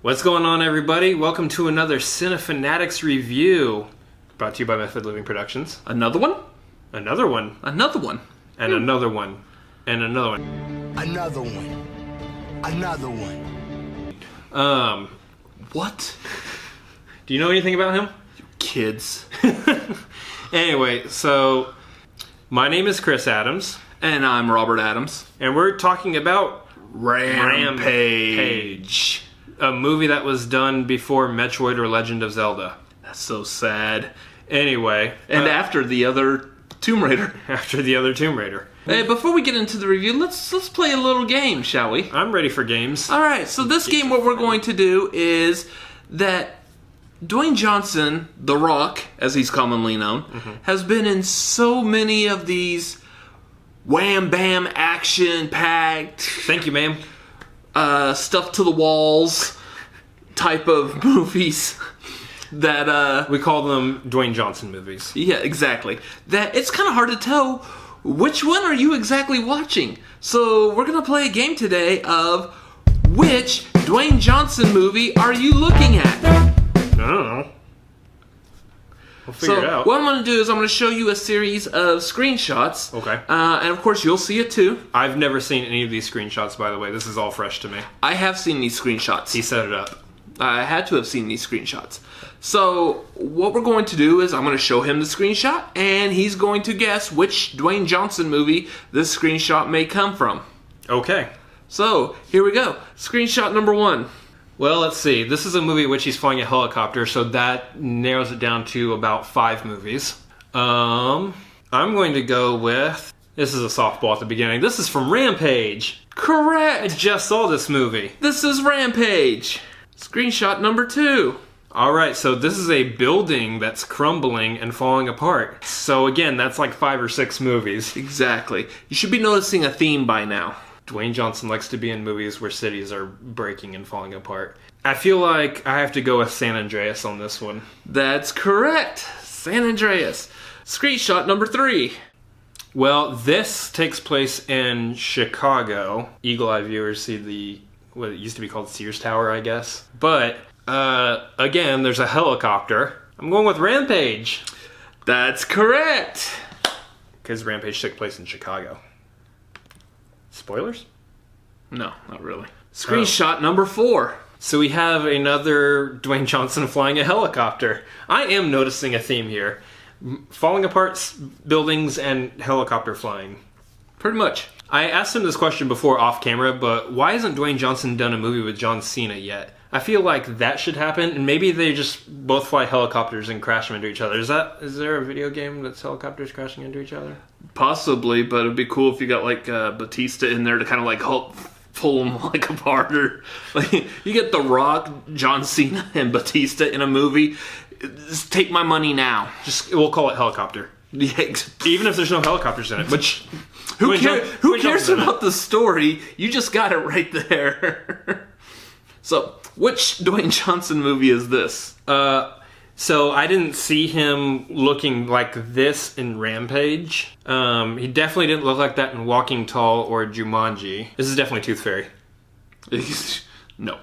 What's going on, everybody? Welcome to another Cinefanatics review, brought to you by Method Living Productions. Another one? Another one. Another one. And another one. And another one. Another one. Another one. What? Do you know anything about him? Kids. Anyway, so my name is Chris Adams. And I'm Robert Adams. And we're talking about Rampage. A movie that was done before Metroid or Legend of Zelda. That's so sad. Anyway. And after the other Tomb Raider. After the other Tomb Raider. Hey, before we get into the review, let's play a little game, shall we? I'm ready for games. Alright, so this game, what we're going to do is that Dwayne Johnson, The Rock, as he's commonly known, has been in so many of these wham-bam, action-packed... Thank you, ma'am. Stuff to the walls type of movies that we call them Dwayne Johnson movies. Yeah, exactly. That it's kind of hard to tell which one are you exactly watching. So we're gonna play a game today of which Dwayne Johnson movie are you looking at? I don't know. We'll figure it out. What I'm going to do is I'm going to show you a series of screenshots. Okay. And of course you'll see it too. I've never seen any of these screenshots, by the way. This is all fresh to me. I have seen these screenshots. He set it up. I had to have seen these screenshots. So what we're going to do is I'm going to show him the screenshot and he's going to guess which Dwayne Johnson movie this screenshot may come from. Okay. So here we go. Screenshot number 1. Well, let's see. This is a movie in which he's flying a helicopter, so that narrows it down to about 5 movies. I'm going to go with... This is a softball at the beginning. This is from Rampage. Correct! I just saw this movie. This is Rampage. Screenshot number 2. Alright, so this is a building that's crumbling and falling apart. So again, that's like 5 or 6 movies. Exactly. You should be noticing a theme by now. Dwayne Johnson likes to be in movies where cities are breaking and falling apart. I feel like I have to go with San Andreas on this one. That's correct. San Andreas. Screenshot number 3. Well, this takes place in Chicago. Eagle Eye viewers see what it used to be called Sears Tower, I guess. But, again, there's a helicopter. I'm going with Rampage. That's correct. Because Rampage took place in Chicago. Spoilers? No, not really. Screenshot number 4. So we have another Dwayne Johnson flying a helicopter. I am noticing a theme here. Falling apart buildings and helicopter flying. Pretty much. I asked him this question before off camera, but why hasn't Dwayne Johnson done a movie with John Cena yet? I feel like that should happen, and maybe they just both fly helicopters and crash them into each other. Is there a video game that's helicopters crashing into each other? Possibly, but it'd be cool if you got like Batista in there to kind of like help pull them like apart. Or like you get The Rock, John Cena, and Batista in a movie. Just take my money now. We'll call it helicopter. Yeah, even if there's no helicopters in it. Which who cares about the story? You just got it right there. So, which Dwayne Johnson movie is this? So I didn't see him looking like this in Rampage. He definitely didn't look like that in Walking Tall or Jumanji. This is definitely Tooth Fairy. No.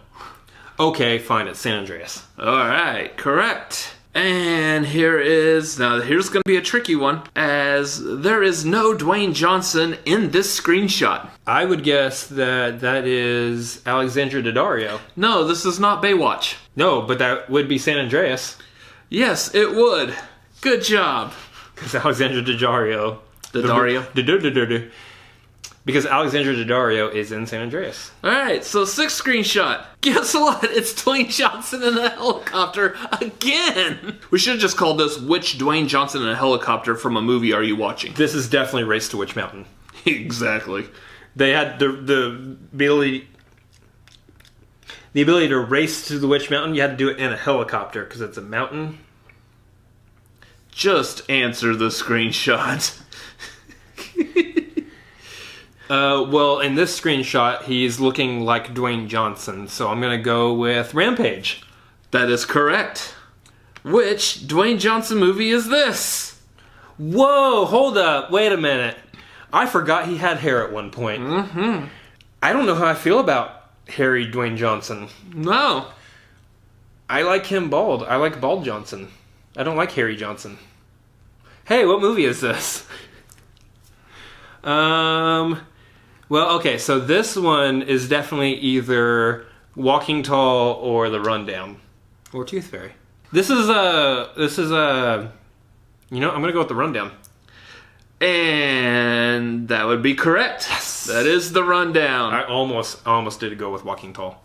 Okay, fine, it's San Andreas. Alright, correct. And here's going to be a tricky one, as there is no Dwayne Johnson in this screenshot. I would guess that is Alexandra Daddario. No, this is not Baywatch. No, but that would be San Andreas. Yes, it would. Good job. Because Alexandra Daddario. Daddario? Because Alexandra Daddario is in San Andreas. Alright, so 6th screenshot. Guess what? It's Dwayne Johnson in a helicopter again. We should have just called this Which Dwayne Johnson in a Helicopter from a Movie Are You Watching? This is definitely Race to Witch Mountain. Exactly. They had the ability to race to the Witch Mountain. You had to do it in a helicopter because it's a mountain. Just answer the screenshot. Well, in this screenshot, he's looking like Dwayne Johnson, so I'm going to go with Rampage. That is correct. Which Dwayne Johnson movie is this? Whoa, hold up, wait a minute. I forgot he had hair at one point. Mm-hmm. I don't know how I feel about hairy Dwayne Johnson. No. I like him bald. I like Bald Johnson. I don't like Harry Johnson. Hey, what movie is this? Well, okay, so this one is definitely either Walking Tall or The Rundown. Or Tooth Fairy. This is I'm gonna go with The Rundown. And that would be correct. Yes. That is The Rundown. I almost did go with Walking Tall.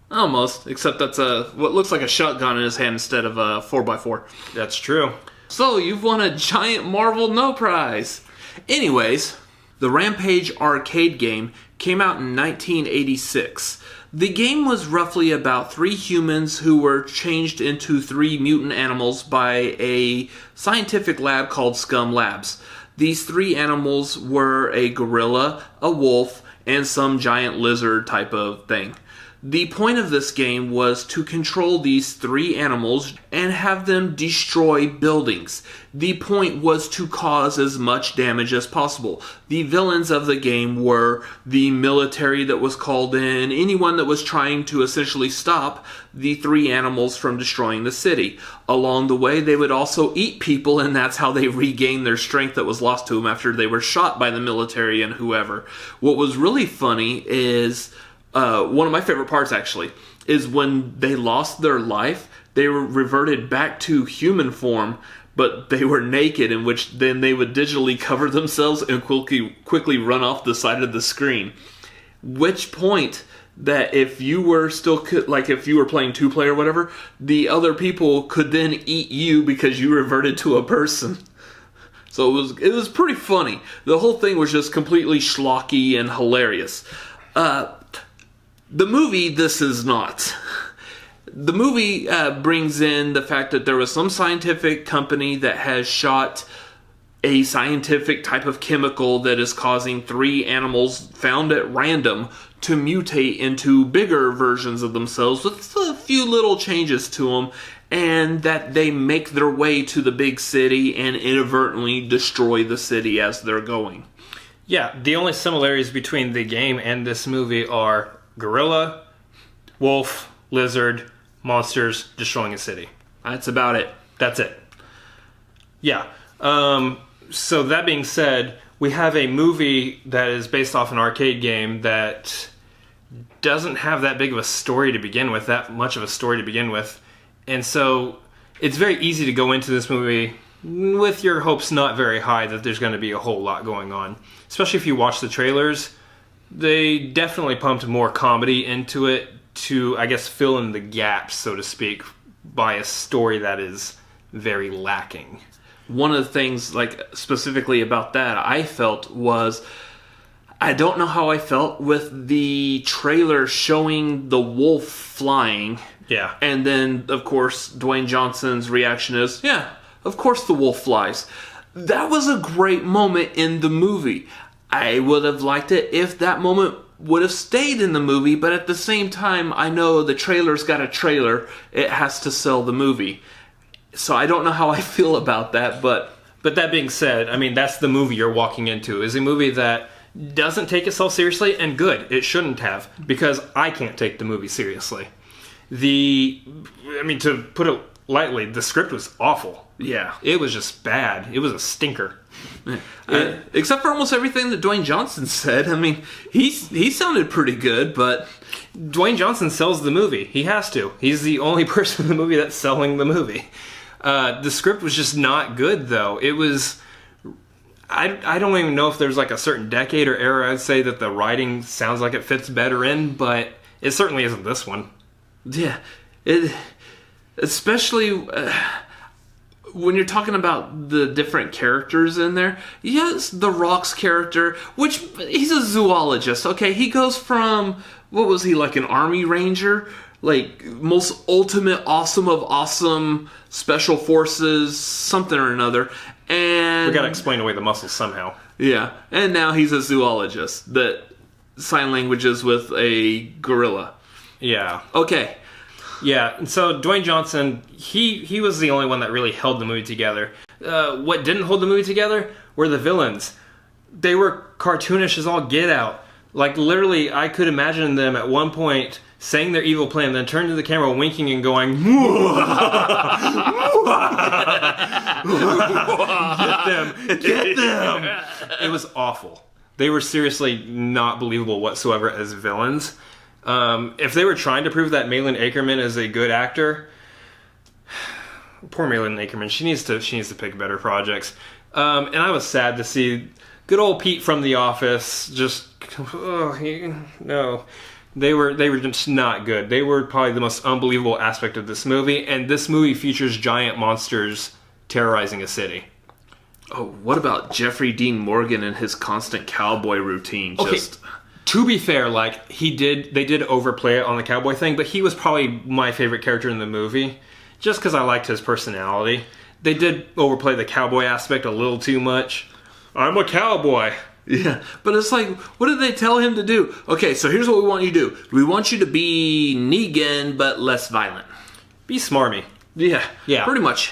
Almost, except that's what looks like a shotgun in his hand instead of a 4x4. That's true. So, you've won a giant Marvel No Prize. Anyways, the Rampage arcade game came out in 1986. The game was roughly about 3 humans who were changed into 3 mutant animals by a scientific lab called Scum Labs. These 3 animals were a gorilla, a wolf, and some giant lizard type of thing. The point of this game was to control these 3 animals and have them destroy buildings. The point was to cause as much damage as possible. The villains of the game were the military that was called in, anyone that was trying to essentially stop the 3 animals from destroying the city. Along the way, they would also eat people, and that's how they regained their strength that was lost to them after they were shot by the military and whoever. What was really funny is... one of my favorite parts, actually, is when they lost their life, they were reverted back to human form, but they were naked, in which then they would digitally cover themselves and quickly run off the side of the screen. Which point that if you were still, like if you were playing 2-player or whatever, the other people could then eat you because you reverted to a person. So it was pretty funny. The whole thing was just completely schlocky and hilarious. The movie, this is not. The movie brings in the fact that there was some scientific company that has shot a scientific type of chemical that is causing 3 animals found at random to mutate into bigger versions of themselves with a few little changes to them, and that they make their way to the big city and inadvertently destroy the city as they're going. Yeah, the only similarities between the game and this movie are gorilla, wolf, lizard, monsters destroying a city. That's about it. That's it. Yeah. So that being said, we have a movie that is based off an arcade game that doesn't have that big of a story to begin with, that much of a story to begin with. And so it's very easy to go into this movie with your hopes not very high that there's going to be a whole lot going on. Especially if you watch the trailers. They definitely pumped more comedy into it to, I guess, fill in the gaps, so to speak, by a story that is very lacking. One of the things, like, specifically about that I felt was, I don't know how I felt with the trailer showing the wolf flying. Yeah. And then, of course, Dwayne Johnson's reaction is, yeah, of course the wolf flies. That was a great moment in the movie. I would have liked it if that moment would have stayed in the movie, but at the same time, I know the trailer's got a trailer. It has to sell the movie. So I don't know how I feel about that, but that being said, I mean, that's the movie you're walking into. Is a movie that doesn't take itself seriously, and good. It shouldn't have, because I can't take the movie seriously. To put it lightly, the script was awful. Yeah. It was just bad. It was a stinker. Except for almost everything that Dwayne Johnson said. I mean, he sounded pretty good, but Dwayne Johnson sells the movie. He has to. He's the only person in the movie that's selling the movie. The script was just not good, though. It was... I don't even know if there's like a certain decade or era I'd say that the writing sounds like it fits better in, but it certainly isn't this one. Yeah. Especially... when you're talking about the different characters in there, yes, The Rock's character, which he's a zoologist, okay? He goes from, what was he, like an army ranger? Like, most ultimate awesome of awesome special forces, something or another. And we gotta explain away the muscles somehow. Yeah, and now he's a zoologist that sign languages with a gorilla. Yeah. Okay. Yeah, and so Dwayne Johnson, he was the only one that really held the movie together. What didn't hold the movie together were the villains. They were cartoonish as all get out. Like, literally, I could imagine them at one point saying their evil plan, then turn to the camera winking and going, Get them! It was awful. They were seriously not believable whatsoever as villains. If they were trying to prove that Malin Akerman is a good actor, poor Malin Akerman, she needs to pick better projects. And I was sad to see good old Pete from The Office just no. They were just not good. They were probably the most unbelievable aspect of this movie, and this movie features giant monsters terrorizing a city. Oh, what about Jeffrey Dean Morgan and his constant cowboy routine? Just to be fair, like they did overplay it on the cowboy thing, but he was probably my favorite character in the movie, just because I liked his personality. They did overplay the cowboy aspect a little too much. I'm a cowboy. Yeah, but it's like, what did they tell him to do? Okay, so here's what we want you to do. We want you to be Negan, but less violent. Be smarmy. Yeah, pretty much.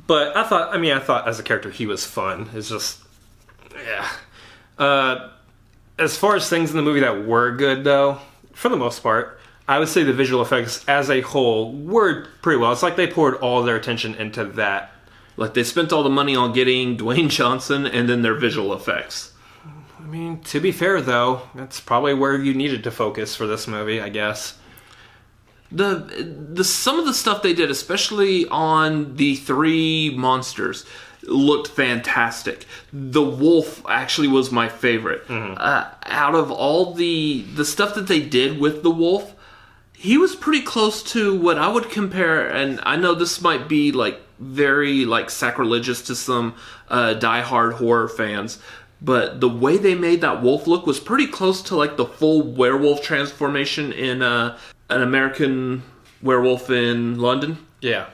But I thought as a character he was fun. It's just, yeah. As far as things in the movie that were good, though, for the most part, I would say the visual effects as a whole were pretty well. It's like they poured all their attention into that. Like they spent all the money on getting Dwayne Johnson and then their visual effects. I mean, to be fair, though, that's probably where you needed to focus for this movie, I guess. The some of the stuff they did, especially on the three monsters, looked fantastic. The wolf actually was my favorite. Mm-hmm. Out of all the stuff that they did with the wolf, he was pretty close to what I would compare, and I know this might be like very like sacrilegious to some diehard horror fans, but the way they made that wolf look was pretty close to like the full werewolf transformation in An American Werewolf in London. Yeah.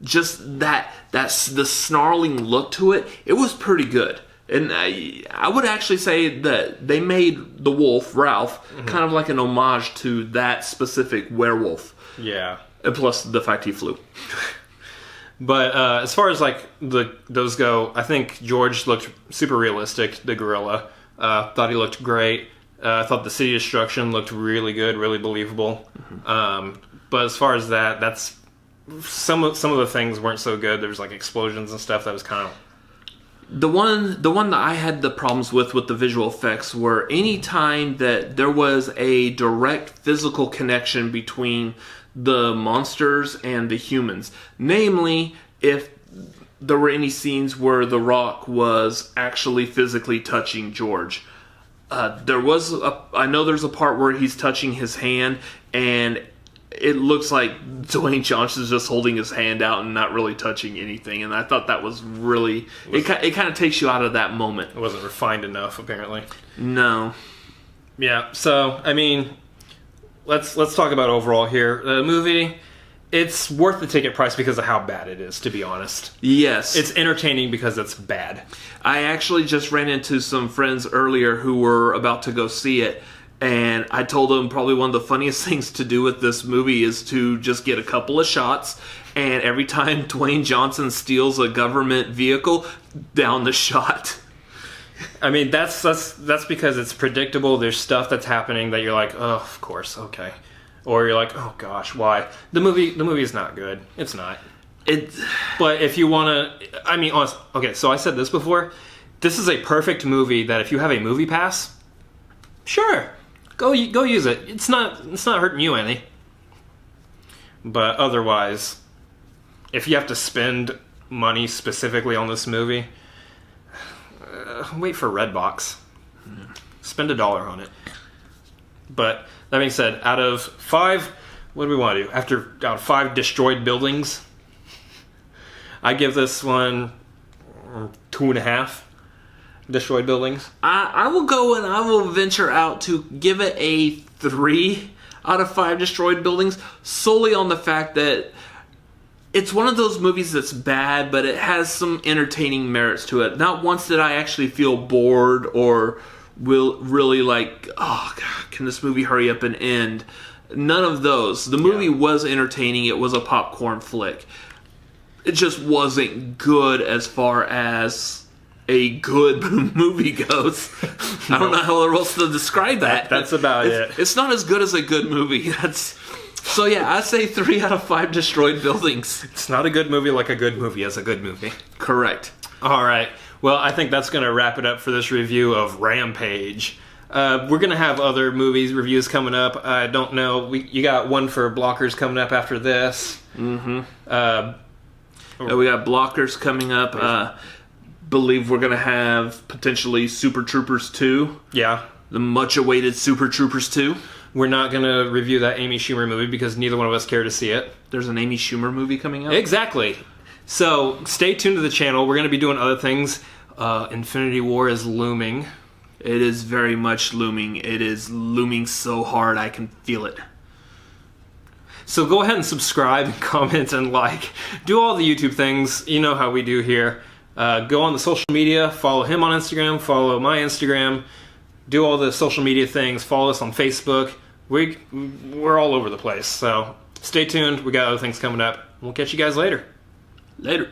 Just that's the snarling look to it. It was pretty good. And I would actually say that they made the wolf, Ralph, kind of like an homage to that specific werewolf. Yeah. And plus the fact he flew. But as far as like those go, I think George looked super realistic, the gorilla. Thought he looked great. I thought the city destruction looked really good, really believable. Mm-hmm. But as far as that's some of the things weren't so good. There was like explosions and stuff that was kind of... The one that I had the problems with the visual effects were any time that there was a direct physical connection between the monsters and the humans. Namely, if there were any scenes where The Rock was actually physically touching George. I know there's a part where he's touching his hand, and it looks like Dwayne Johnson's just holding his hand out and not really touching anything, and I thought that was really... It kind of takes you out of that moment. It wasn't refined enough, apparently. No. Yeah, so, I mean, let's talk about overall here. The movie, it's worth the ticket price because of how bad it is, to be honest. Yes. It's entertaining because it's bad. I actually just ran into some friends earlier who were about to go see it, and I told them probably one of the funniest things to do with this movie is to just get a couple of shots, and every time Dwayne Johnson steals a government vehicle, down the shot. I mean, that's because it's predictable. There's stuff that's happening that you're like, oh, of course, okay. Or you're like, oh gosh, why? The movie is not good. It's not. But if you want to, I mean, honestly, okay, so I said this before. This is a perfect movie that if you have a movie pass, sure, go use it. It's not hurting you any. But otherwise, if you have to spend money specifically on this movie, wait for Redbox. Spend $1 on it. But that being said, out of 5, what do we want to do? Out of 5 destroyed buildings, I give this one 2.5 destroyed buildings. I will go and I will venture out to give it a 3 out of 5 destroyed buildings, solely on the fact that it's one of those movies that's bad, but it has some entertaining merits to it. Not once did I actually feel bored or will really like, oh God, can this movie hurry up and end? None of those. The movie was entertaining. It was a popcorn flick. It just wasn't good as far as a good movie goes. I don't know how else to describe that. That's about it. It's not as good as a good movie. So yeah, I say 3 out of 5 destroyed buildings. It's not a good movie like a good movie is a good movie. Correct. All right. Well, I think that's going to wrap it up for this review of Rampage. We're going to have other movies reviews coming up. I don't know. You got one for Blockers coming up after this. Mm-hmm. We got Blockers coming up. Believe we're going to have potentially Super Troopers 2. Yeah. The much-awaited Super Troopers 2. We're not going to review that Amy Schumer movie because neither one of us care to see it. There's an Amy Schumer movie coming out? Exactly. So stay tuned to the channel. We're going to be doing other things. Infinity War is looming. It is very much looming. It is looming so hard I can feel it. So go ahead and subscribe and comment and like. Do all the YouTube things. You know how we do here. Go on the social media. Follow him on Instagram. Follow my Instagram. Do all the social media things. Follow us on Facebook. We're all over the place. So stay tuned. We got other things coming up. We'll catch you guys later. Later.